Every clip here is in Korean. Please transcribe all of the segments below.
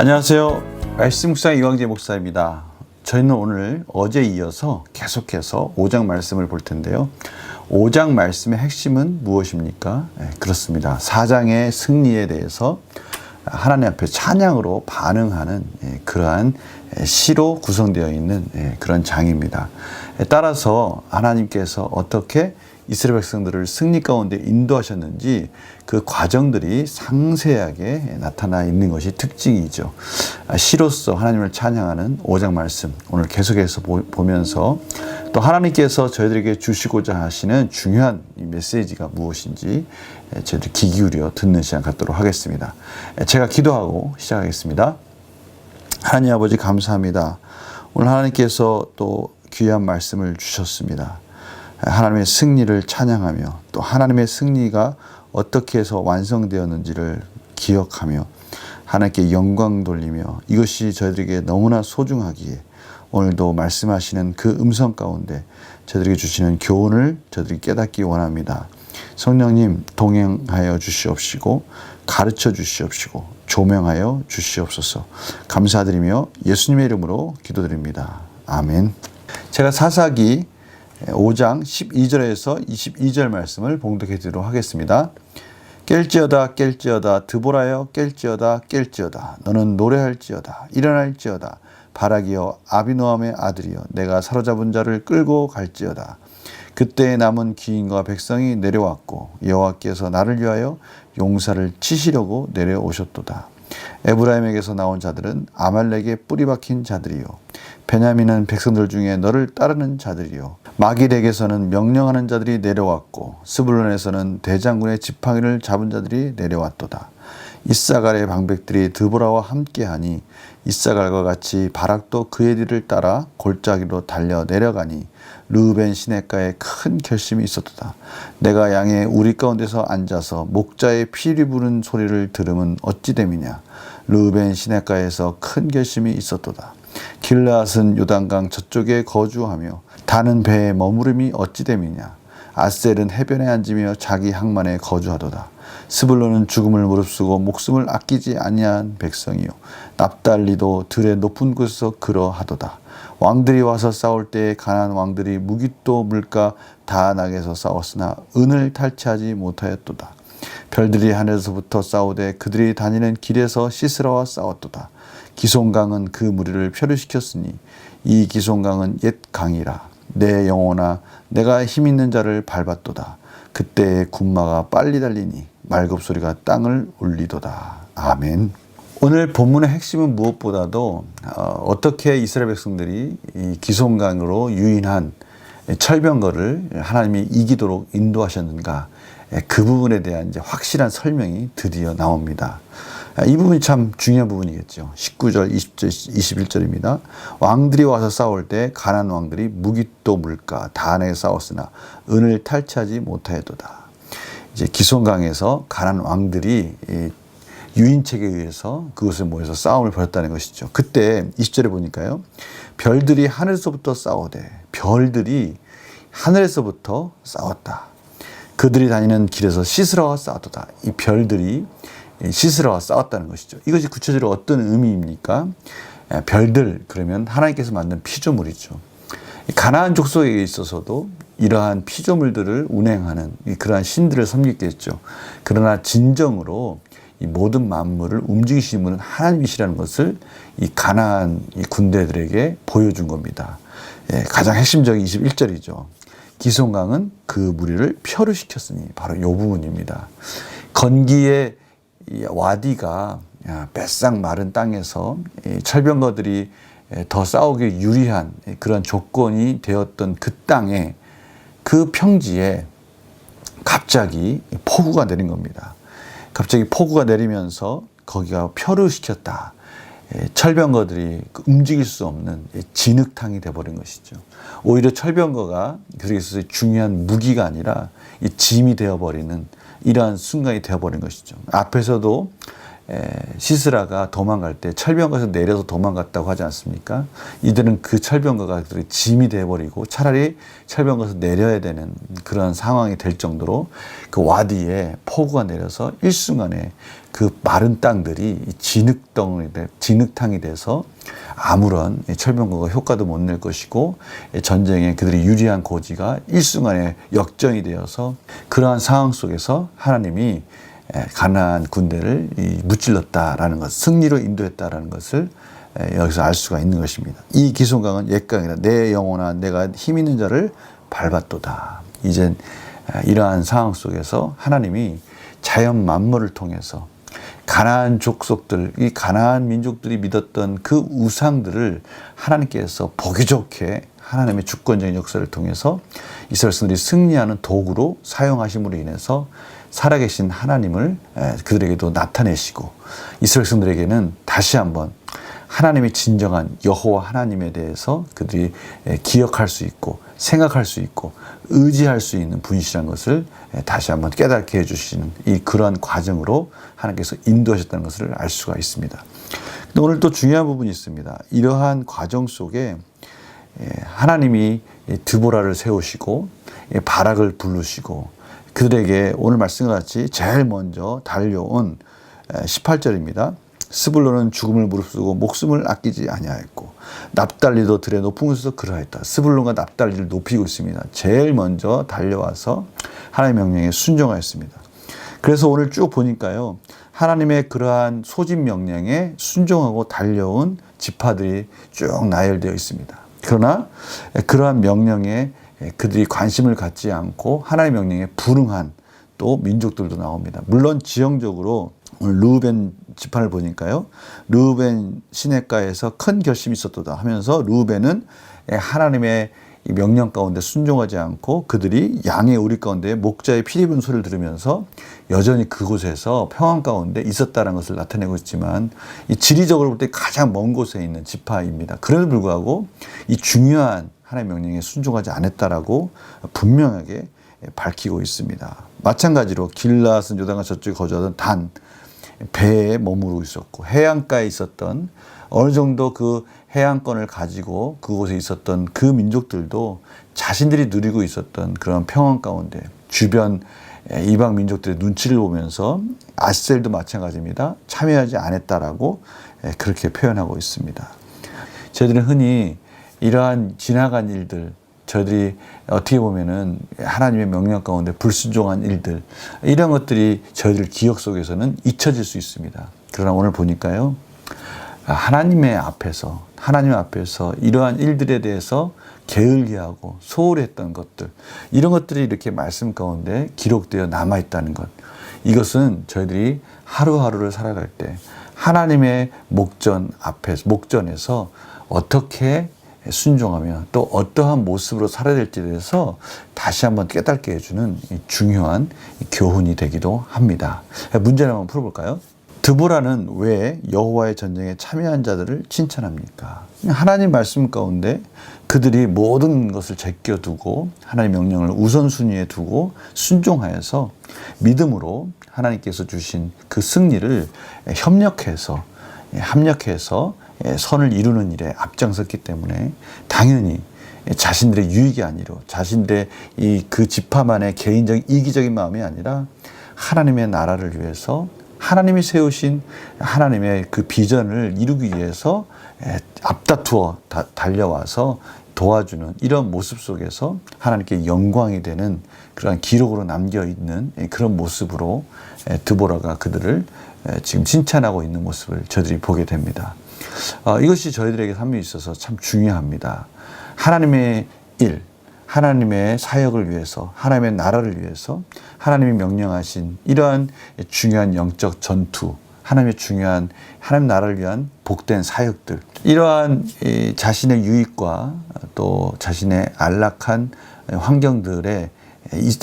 안녕하세요. 말씀 묵상 이광재 목사입니다. 저희는 오늘 어제 이어서 계속해서 5장 말씀을 볼 텐데요. 5장 말씀의 핵심은 무엇입니까? 그렇습니다. 4장의 승리에 대해서 하나님 앞에 찬양으로 반응하는 그러한 시로 구성되어 있는 그런 장입니다. 따라서 하나님께서 어떻게 이스라엘 백성들을 승리 가운데 인도하셨는지 그 과정들이 상세하게 나타나 있는 것이 특징이죠. 시로서 하나님을 찬양하는 5장 말씀 오늘 계속해서 보면서 또 하나님께서 저희들에게 주시고자 하시는 중요한 이 메시지가 무엇인지 저희들이 귀 기울여 듣는 시간 갖도록 하겠습니다. 제가 기도하고 시작하겠습니다. 하나님 아버지 감사합니다. 오늘 하나님께서 또 귀한 말씀을 주셨습니다. 하나님의 승리를 찬양하며 또 하나님의 승리가 어떻게 해서 완성되었는지를 기억하며 하나님께 영광 돌리며 이것이 저희들에게 너무나 소중하기에 오늘도 말씀하시는 그 음성 가운데 저희들에게 주시는 교훈을 저희들이 깨닫기 원합니다. 성령님 동행하여 주시옵시고 가르쳐 주시옵시고 조명하여 주시옵소서. 감사드리며 예수님의 이름으로 기도드립니다. 아멘. 제가 사사기 5장 12절에서 22절 말씀을 봉독해 드리도록 하겠습니다. 깰지어다 깰지어다 드보라여 깰지어다 깰지어다 너는 노래할지어다 일어날지어다 바라기여 아비노함의 아들이여 내가 사로잡은 자를 끌고 갈지어다. 그때 남은 귀인과 백성이 내려왔고 여호와께서 나를 위하여 용사를 치시려고 내려오셨도다. 에브라임에게서 나온 자들은 아말렉의 뿌리 박힌 자들이요 베냐민은 백성들 중에 너를 따르는 자들이요 마길에게서는 명령하는 자들이 내려왔고 스불론에서는 대장군의 지팡이를 잡은 자들이 내려왔도다. 이사갈의 방백들이 드보라와 함께하니 이사갈과 같이 바락도 그의 뒤를 따라 골짜기로 달려 내려가니 르우벤 시냇가에 큰 결심이 있었도다. 내가 양의 우리 가운데서 앉아서 목자의 피리 부는 소리를 들으면 어찌 됨이냐. 르우벤 시냇가에서 큰 결심이 있었도다. 길르앗은 요단강 저쪽에 거주하며 다는 배에 머무름이 어찌 됨이냐. 아셀은 해변에 앉으며 자기 항만에 거주하도다. 스불론은 죽음을 무릅쓰고 목숨을 아끼지 아니한 백성이요 납달리도 들의 높은 곳에서 그러하도다. 왕들이 와서 싸울 때에 가나안 왕들이 무깃도 물가 다낙에서 싸웠으나 은을 탈취하지 못하였도다. 별들이 하늘에서부터 싸우되 그들이 다니는 길에서 시스라와 싸웠도다. 기송강은 그 무리를 표류시켰으니 이 기송강은 옛 강이라. 내 영혼아 내가 힘있는 자를 밟았도다. 그때의 군마가 빨리 달리니 말급소리가 땅을 울리도다. 아멘. 오늘 본문의 핵심은 무엇보다도 어떻게 이스라엘 백성들이 이 기송강으로 유인한 철병거를 하나님이 이기도록 인도하셨는가, 그 부분에 대한 이제 확실한 설명이 드디어 나옵니다. 이 부분이 참 중요한 부분이겠죠. 19절, 20절, 21절입니다. 왕들이 와서 싸울 때 가나안 왕들이 무깃도 물가 다안에 싸웠으나 은을 탈취하지 못하였도다. 이제 기송강에서 가나안 왕들이 유인책에 의해서 그것을 모여서 싸움을 벌였다는 것이죠. 그때 20절에 보니까요. 별들이 하늘에서부터 싸우되 별들이 하늘에서부터 싸웠다. 그들이 다니는 길에서 시스라와 싸웠다. 이 별들이 시스라와 싸웠다는 것이죠. 이것이 구체적으로 어떤 의미입니까? 별들 그러면 하나님께서 만든 피조물이죠. 가나안 족속에 있어서도 이러한 피조물들을 운행하는 그러한 신들을 섬기겠죠. 그러나 진정으로 이 모든 만물을 움직이시는 분은 하나님이시라는 것을 이 가나안 이 군대들에게 보여준 겁니다. 가장 핵심적인 21절이죠. 기송강은 그 무리를 표류시켰으니 바로 이 부분입니다. 건기의 이 와디가 뺏상 마른 땅에서 철병거들이 더 싸우기 유리한 그런 조건이 되었던 그 땅에 그 평지에 갑자기 폭우가 내린 겁니다. 갑자기 폭우가 내리면서 거기가 표류시켰다. 철병거들이 움직일 수 없는 진흙탕이 되어버린 것이죠. 오히려 철병거가 그렇게 있어서 중요한 무기가 아니라 이 짐이 되어버리는 이러한 순간이 되어버린 것이죠. 앞에서도 시스라가 도망갈 때 철병거에서 내려서 도망갔다고 하지 않습니까? 이들은 그 철병거가 짐이 돼버리고 차라리 철병거에서 내려야 되는 그런 상황이 될 정도로 그 와디에 폭우가 내려서 일순간에 그 마른 땅들이 진흙탕이 돼서 아무런 철병거가 효과도 못 낼 것이고 전쟁에 그들이 유리한 고지가 일순간에 역전이 되어서 그러한 상황 속에서 하나님이 가나안 군대를 무찔렀다라는 것, 승리로 인도했다라는 것을 여기서 알 수가 있는 것입니다. 이 기송강은 옛강이라 내 영혼아 내가 힘 있는 자를 밟았도다. 이젠 이러한 상황 속에서 하나님이 자연 만물을 통해서 가나안 족속들, 이 가나안 민족들이 믿었던 그 우상들을 하나님께서 보기 좋게 하나님의 주권적인 역사를 통해서 이스라엘 백성들이 승리하는 도구로 사용하심으로 인해서 살아계신 하나님을 그들에게도 나타내시고 이스라엘 백성들에게는 다시 한번 하나님의 진정한 여호와 하나님에 대해서 그들이 기억할 수 있고 생각할 수 있고 의지할 수 있는 분이시라는 것을 다시 한번 깨닫게 해주시는 이 그러한 과정으로 하나님께서 인도하셨다는 것을 알 수가 있습니다. 근데 오늘 또 중요한 부분이 있습니다. 이러한 과정 속에 하나님이 드보라를 세우시고 바락을 부르시고 그들에게 오늘 말씀과 같이 제일 먼저 달려온 18절입니다. 스불론은 죽음을 무릅쓰고 목숨을 아끼지 아니하였고 납달리도 들의 높은 곳에서 그러하였다. 스불론과 납달리를 높이고 있습니다. 제일 먼저 달려와서 하나님의 명령에 순종하였습니다. 그래서 오늘 쭉 보니까요. 하나님의 그러한 소집 명령에 순종하고 달려온 지파들이 쭉 나열되어 있습니다. 그러나 그러한 명령에 그들이 관심을 갖지 않고 하나님의 명령에 불응한 또 민족들도 나옵니다. 물론 지형적으로 오늘 르우벤 지파를 보니까요. 르우벤 시냇가에서 큰 결심이 있었도다 하면서 르우벤은 하나님의 명령 가운데 순종하지 않고 그들이 양의 우리 가운데 목자의 피 입은 소리를 들으면서 여전히 그곳에서 평안 가운데 있었다는 것을 나타내고 있지만 이 지리적으로 볼 때 가장 먼 곳에 있는 지파입니다. 그럼에도 불구하고 이 중요한 하나님의 명령에 순종하지 않았다라고 분명하게 밝히고 있습니다. 마찬가지로 길라앗은 요단강 저쪽에 거주하던 단 배에 머무르고 있었고 해안가에 있었던 어느 정도 그 해안권을 가지고 그곳에 있었던 그 민족들도 자신들이 누리고 있었던 그런 평안 가운데 주변 이방 민족들의 눈치를 보면서 아셀도 마찬가지입니다. 참여하지 않았다라고 그렇게 표현하고 있습니다. 저희들은 흔히 이러한 지나간 일들, 저희들이 어떻게 보면은 하나님의 명령 가운데 불순종한 일들, 이런 것들이 저희들 기억 속에서는 잊혀질 수 있습니다. 그러나 오늘 보니까요, 하나님 앞에서 이러한 일들에 대해서 게을리하고 소홀히 했던 것들, 이런 것들이 이렇게 말씀 가운데 기록되어 남아있다는 것. 이것은 저희들이 하루하루를 살아갈 때 하나님의 목전에서 어떻게 순종하며 또 어떠한 모습으로 살아야 될지에 대해서 다시 한번 깨닫게 해주는 중요한 교훈이 되기도 합니다. 문제를 한번 풀어볼까요? 드보라는 왜 여호와의 전쟁에 참여한 자들을 칭찬합니까? 하나님 말씀 가운데 그들이 모든 것을 제껴두고 하나님의 명령을 우선순위에 두고 순종하여서 믿음으로 하나님께서 주신 그 승리를 합력해서 선을 이루는 일에 앞장섰기 때문에 당연히 자신들의 유익이 아니라 자신들의 그 지파만의 개인적인 이기적인 마음이 아니라 하나님의 나라를 위해서 하나님이 세우신 하나님의 그 비전을 이루기 위해서 앞다투어 달려와서 도와주는 이런 모습 속에서 하나님께 영광이 되는 그런 기록으로 남겨있는 그런 모습으로 드보라가 그들을 지금 칭찬하고 있는 모습을 저희들이 보게 됩니다. 이것이 저희들에게 삶에 있어서 참 중요합니다. 하나님의 일, 하나님의 사역을 위해서, 하나님의 나라를 위해서 하나님이 명령하신 이러한 중요한 영적 전투, 하나님의 중요한 하나님 나라를 위한 복된 사역들, 이러한 자신의 유익과 또 자신의 안락한 환경들에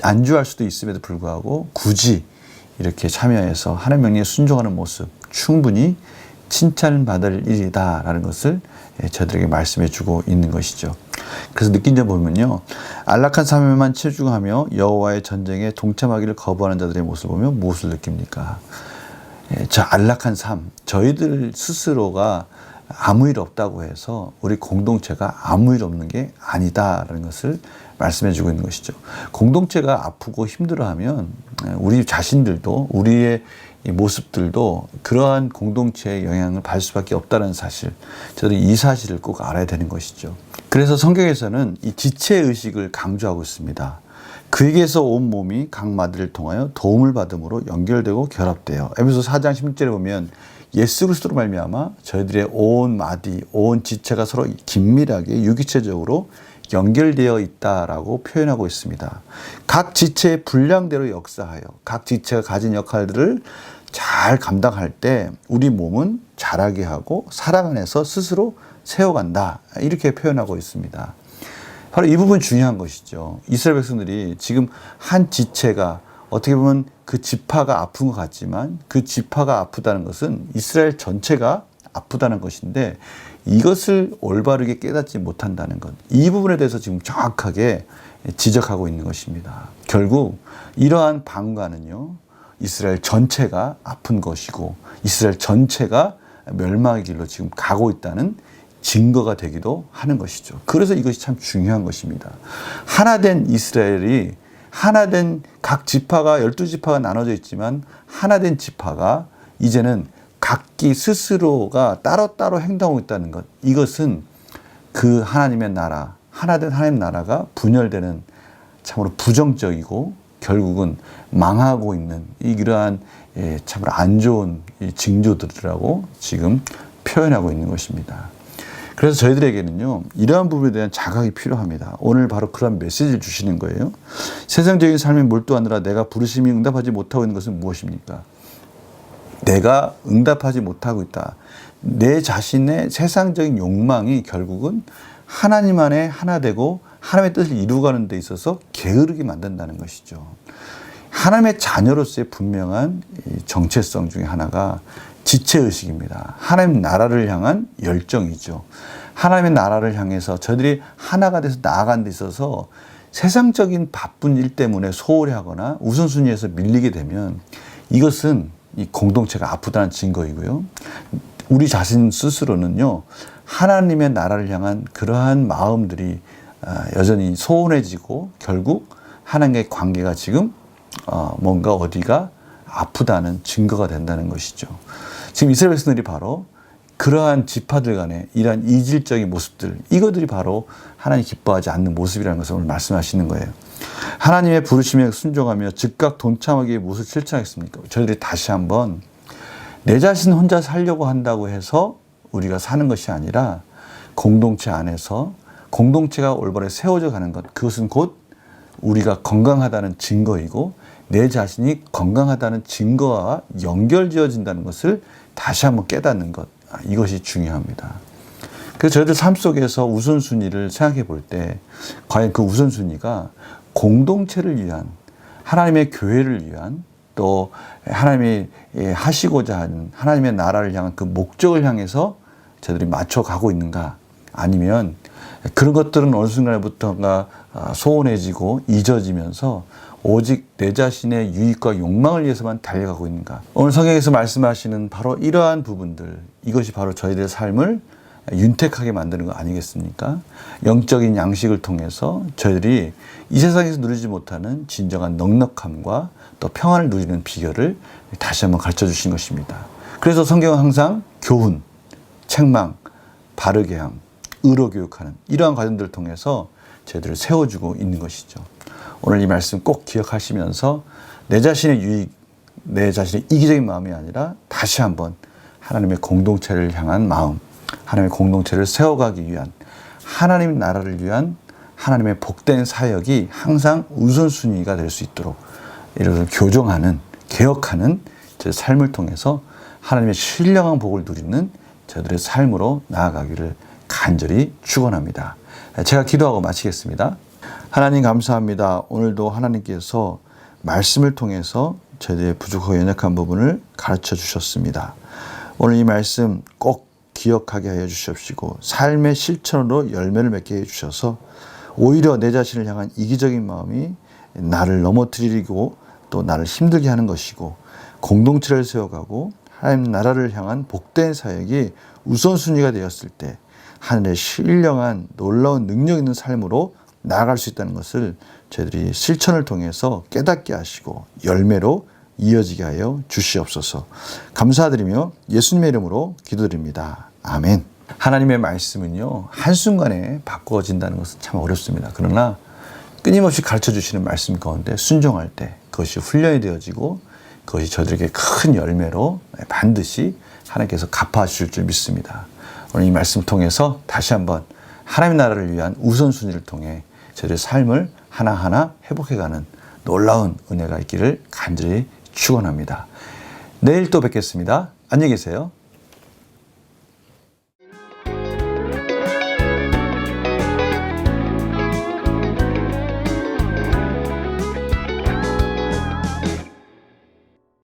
안주할 수도 있음에도 불구하고 굳이 이렇게 참여해서 하나님 명령에 순종하는 모습, 충분히 칭찬받을 일이다라는 것을 저들에게 말씀해 주고 있는 것이죠. 그래서 느낀 점 보면요, 안락한 삶에만 치중하며 여호와의 전쟁에 동참하기를 거부하는 자들의 모습을 보면 무엇을 느낍니까? 저 안락한 삶, 저희들 스스로가 아무 일 없다고 해서 우리 공동체가 아무 일 없는 게 아니다라는 것을 말씀해 주고 있는 것이죠. 공동체가 아프고 힘들어하면 우리 자신들도 우리의 모습들도 그러한 공동체의 영향을 받을 수밖에 없다는 사실, 저들이 이 사실을 꼭 알아야 되는 것이죠. 그래서 성경에서는 이 지체의식을 강조하고 있습니다. 그에게서 온 몸이 각 마디를 통하여 도움을 받음으로 연결되고 결합돼요. 에베소 4장 16절에 보면 예수 그리스도로 말미암아 저희들의 온 마디, 온 지체가 서로 긴밀하게 유기체적으로 연결되어 있다라고 표현하고 있습니다. 각 지체의 분량대로 역사하여 각 지체가 가진 역할들을 잘 감당할 때 우리 몸은 자라게 하고 사랑 안에서 스스로 세워간다, 이렇게 표현하고 있습니다. 바로 이 부분 중요한 것이죠. 이스라엘 백성들이 지금 한 지체가 어떻게 보면 그 지파가 아픈 것 같지만 그 지파가 아프다는 것은 이스라엘 전체가 아프다는 것인데 이것을 올바르게 깨닫지 못한다는 것, 이 부분에 대해서 지금 정확하게 지적하고 있는 것입니다. 결국 이러한 방과는요, 이스라엘 전체가 아픈 것이고 이스라엘 전체가 멸망의 길로 지금 가고 있다는 증거가 되기도 하는 것이죠. 그래서 이것이 참 중요한 것입니다. 하나된 이스라엘이, 하나된 각 지파가 12지파가 나눠져 있지만 하나된 지파가 이제는 각기 스스로가 따로따로 행동하고 있다는 것, 이것은 그 하나님의 나라, 하나된 하나님 나라가 분열되는 참으로 부정적이고 결국은 망하고 있는 이러한 참으로 안 좋은 징조들이라고 지금 표현하고 있는 것입니다. 그래서 저희들에게는요, 이러한 부분에 대한 자각이 필요합니다. 오늘 바로 그런 메시지를 주시는 거예요. 세상적인 삶에 몰두하느라 내가 부르심이 응답하지 못하고 있는 것은 무엇입니까? 내가 응답하지 못하고 있다. 내 자신의 세상적인 욕망이 결국은 하나님 안에 하나 되고 하나님의 뜻을 이루어가는 데 있어서 게으르게 만든다는 것이죠. 하나님의 자녀로서의 분명한 정체성 중에 하나가 지체의식입니다. 하나님 나라를 향한 열정이죠. 하나님의 나라를 향해서 저들이 하나가 돼서 나아가는 데 있어서 세상적인 바쁜 일 때문에 소홀히 하거나 우선순위에서 밀리게 되면 이것은 이 공동체가 아프다는 증거이고요. 우리 자신 스스로는요, 하나님의 나라를 향한 그러한 마음들이 여전히 소원해지고 결국 하나님의 관계가 지금 뭔가 어디가 아프다는 증거가 된다는 것이죠. 지금 이스라엘 백성들이 바로 그러한 지파들 간의 이러한 이질적인 모습들, 이것들이 바로 하나님 기뻐하지 않는 모습이라는 것을 오늘 말씀하시는 거예요. 하나님의 부르심에 순종하며 즉각 동참하기에 무엇을 실천하겠습니까? 저희들이 다시 한번 내 자신 혼자 살려고 한다고 해서 우리가 사는 것이 아니라 공동체 안에서 공동체가 올바르게 세워져 가는 것, 그것은 곧 우리가 건강하다는 증거이고 내 자신이 건강하다는 증거와 연결지어진다는 것을 다시 한번 깨닫는 것, 이것이 중요합니다. 그래서 저희들 삶 속에서 우선순위를 생각해 볼 때 과연 그 우선순위가 공동체를 위한, 하나님의 교회를 위한, 또 하나님이 하시고자 하는 하나님의 나라를 향한 그 목적을 향해서 저희들이 맞춰가고 있는가, 아니면 그런 것들은 어느 순간부터가 소원해지고 잊어지면서 오직 내 자신의 유익과 욕망을 위해서만 달려가고 있는가. 오늘 성경에서 말씀하시는 바로 이러한 부분들, 이것이 바로 저희들의 삶을 윤택하게 만드는 거 아니겠습니까? 영적인 양식을 통해서 저희들이 이 세상에서 누리지 못하는 진정한 넉넉함과 또 평안을 누리는 비결을 다시 한번 가르쳐 주신 것입니다. 그래서 성경은 항상 교훈, 책망, 바르게 함, 의로 교육하는 이러한 과정들을 통해서 저희들을 세워주고 있는 것이죠. 오늘 이 말씀 꼭 기억하시면서 내 자신의 유익, 내 자신의 이기적인 마음이 아니라 다시 한번 하나님의 공동체를 향한 마음, 하나님의 공동체를 세워가기 위한, 하나님의 나라를 위한 하나님의 복된 사역이 항상 우선순위가 될 수 있도록 이를 교정하는, 개혁하는 제 삶을 통해서 하나님의 신령한 복을 누리는 저들의 삶으로 나아가기를 간절히 축원합니다. 제가 기도하고 마치겠습니다. 하나님 감사합니다. 오늘도 하나님께서 말씀을 통해서 저희들의 부족하고 연약한 부분을 가르쳐 주셨습니다. 오늘 이 말씀 꼭 기억하게 하여 주시옵시고 삶의 실천으로 열매를 맺게 해 주셔서 오히려 내 자신을 향한 이기적인 마음이 나를 넘어뜨리고 또 나를 힘들게 하는 것이고 공동체를 세워가고 하나님 나라를 향한 복된 사역이 우선순위가 되었을 때 하늘의 신령한 놀라운 능력 있는 삶으로 나아갈 수 있다는 것을 저희들이 실천을 통해서 깨닫게 하시고 열매로 이어지게 하여 주시옵소서. 감사드리며 예수님의 이름으로 기도드립니다. 아멘. 하나님의 말씀은요, 한순간에 바꿔진다는 것은 참 어렵습니다. 그러나 끊임없이 가르쳐 주시는 말씀 가운데 순종할 때 그것이 훈련이 되어지고 그것이 저들에게 큰 열매로 반드시 하나님께서 갚아주실 줄 믿습니다. 오늘 이 말씀 통해서 다시 한번 하나님의 나라를 위한 우선순위를 통해 저희의 삶을 하나하나 회복해가는 놀라운 은혜가 있기를 간절히 축원합니다. 내일 또 뵙겠습니다. 안녕히 계세요.